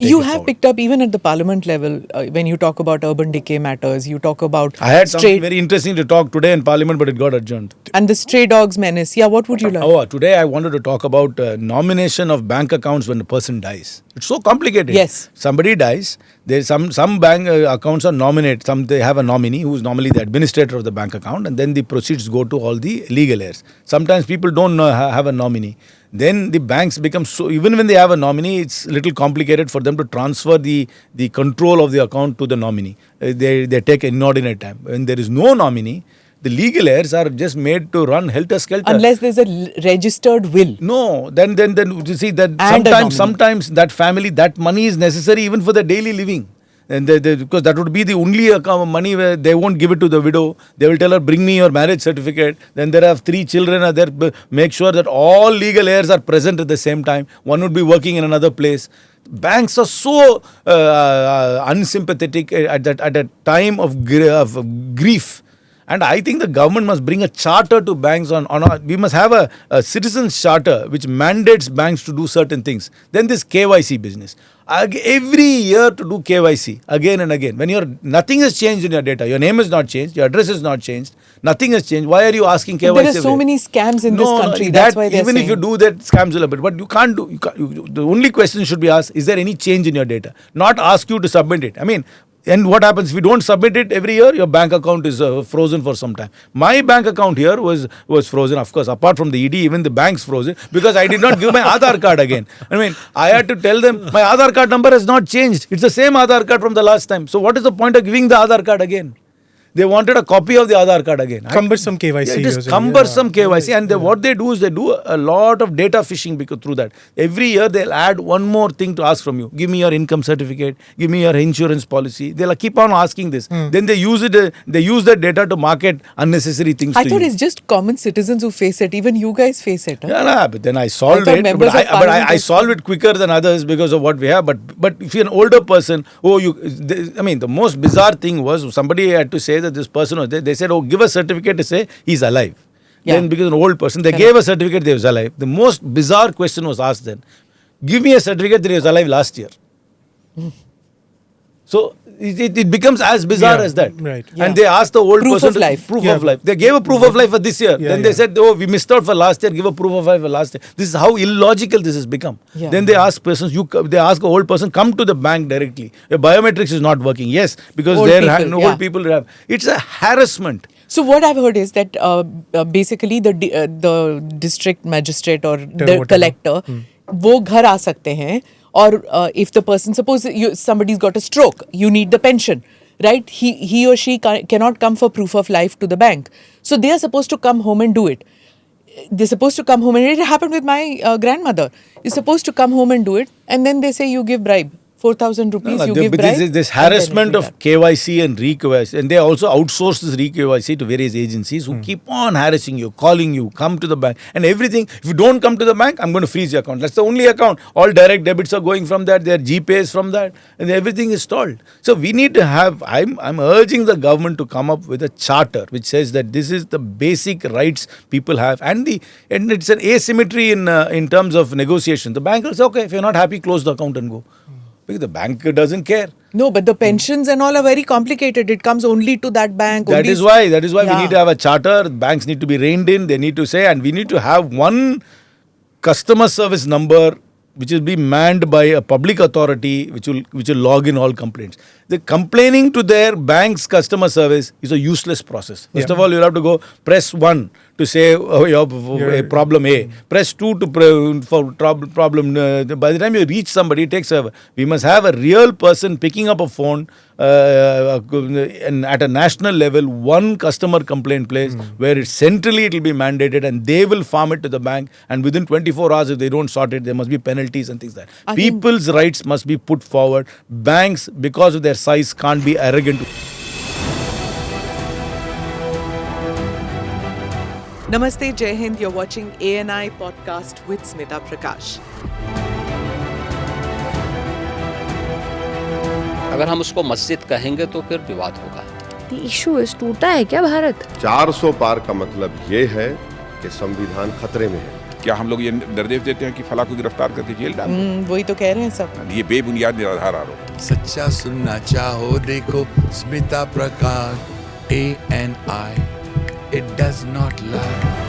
take You it have forward. picked up even at the parliament level when you talk about urban decay matters, you talk about I had something very interesting to talk today in Parliament, but it got adjourned. and the stray dogs menace. Yeah, what would you like? Oh, today I wanted to talk about nomination of bank accounts when a person dies. It's so complicated. Yes. Somebody dies. There's some bank accounts are nominated. They have a nominee who is normally the administrator of the bank account, and then the proceeds go to all the legal heirs. Sometimes people don't have a nominee. Then the banks become so, even when they have a nominee, it's a little complicated for them to transfer the control of the account to the nominee. They take inordinate time. When there is no nominee, the legal heirs are just made to run helter-skelter. Unless there's a registered will. No, then you see that And sometimes that family, that money is necessary even for their daily living. And because that would be the only money where they won't give it to the widow. They will tell her, bring me your marriage certificate. Then there are 3 children are there. Make sure that all legal heirs are present at the same time. One would be working in another place. Banks are so unsympathetic at that time of grief. And I think the government must bring a charter to banks we must have a citizens charter which mandates banks to do certain things. Then this KYC business. Every year to do KYC again and again. When nothing has changed in your data. Your name is not changed. Your address is not changed. Nothing has changed. Why are you asking KYC? There are so many scams in this country. That's why they're even saying. if you do that, scams will happen. But you can't do. The only question should be asked: is there any change in your data? Not ask you to submit it. I mean. And what happens if you don't submit it every year? Your bank account is frozen for some time. My bank account here was frozen. Of course, apart from the ED, even the bank's frozen because I did not give my Aadhaar card again. I mean, I had to tell them my Aadhaar card number has not changed. It's the same Aadhaar card from the last time. So what is the point of giving the Aadhaar card again? They wanted a copy of the Aadhaar card again. Cumbersome KYC. Yeah, it is cumbersome KYC. And what they do is they do a lot of data fishing through that. Every year they'll add one more thing to ask from you. Give me your income certificate. Give me your insurance policy. They'll keep on asking this. Then they use it. They use that data to market unnecessary things to you. I thought it's just common citizens who face it. Even you guys face it. Huh? Yeah, but then I solved it. But I solve it quicker than others because of what we have. But if you're an older person, the most bizarre thing was somebody had to say that this person was there. They said, give a certificate to say he's alive. Yeah. Then because an old person, they gave a certificate that he was alive. The most bizarre question was asked then. Give me a certificate that he was alive last year. So it becomes as bizarre as that. Right. Yeah. And they asked the old person proof of life. They gave a proof of life for this year. Then they said, we missed out for last year. Give a proof of life for last year. This is how illogical this has become. Yeah. Then they ask persons. They ask an old person, come to the bank directly. Your biometrics is not working. Yes, because old people have. It's a harassment. So what I've heard is that basically the district magistrate or the collector, वो घर आ सकते हैं. Or if the person, suppose somebody's got a stroke, you need the pension, right? He or she cannot come for proof of life to the bank. So they are supposed to come home and do it. They're supposed to come home and it happened with my grandmother. You're supposed to come home and do it, and then they say you give bribe. 4,000 rupees, you give bribe. This harassment of KYC and re-KYC, and they also outsource this re-KYC to various agencies who keep on harassing you, calling you, come to the bank, and everything. If you don't come to the bank, I'm going to freeze your account. That's the only account. All direct debits are going from that. Their GPays from that, and everything is stalled. So we need to have. I'm urging the government to come up with a charter which says that this is the basic rights people have, and it's an asymmetry in terms of negotiation. The bank will say, okay, if you're not happy, close the account and go. Because the bank doesn't care. No, but the pensions and all are very complicated. It comes only to that bank. That is why we need to have a charter. Banks need to be reined in. They need to say, and we need to have one customer service number which will be manned by a public authority which will log in all complaints. The complaining to their bank's customer service is a useless process. First of all, you'll have to go press 1 to say your problem A. Press 2 for problem. By the time you reach somebody, it takes forever. We must have a real person picking up a phone and at a national level, one customer complaint place where centrally it will be mandated and they will farm it to the bank, and within 24 hours if they don't sort it, there must be penalties and things like that. People's rights must be put forward. Banks, because of their size, can't be arrogant. Namaste, Jai Hind. You're watching ANI podcast with Smita Prakash. अगर हम उसको मस्जिद कहेंगे तो फिर विवाद होगा. The issue is टूटा है क्या भारत? 400 पार का मतलब ये है कि संविधान खतरे में है. क्या हम लोग ये निर्देश देते हैं कि फला को गिरफ्तार करके जेल डाल दें? वही तो कह रहे हैं सब. ये बेबुनियाद निराधार आरोप. सच्चा सुनना चाहो देखो स्मिता प्रकाश ANI, it does not lie.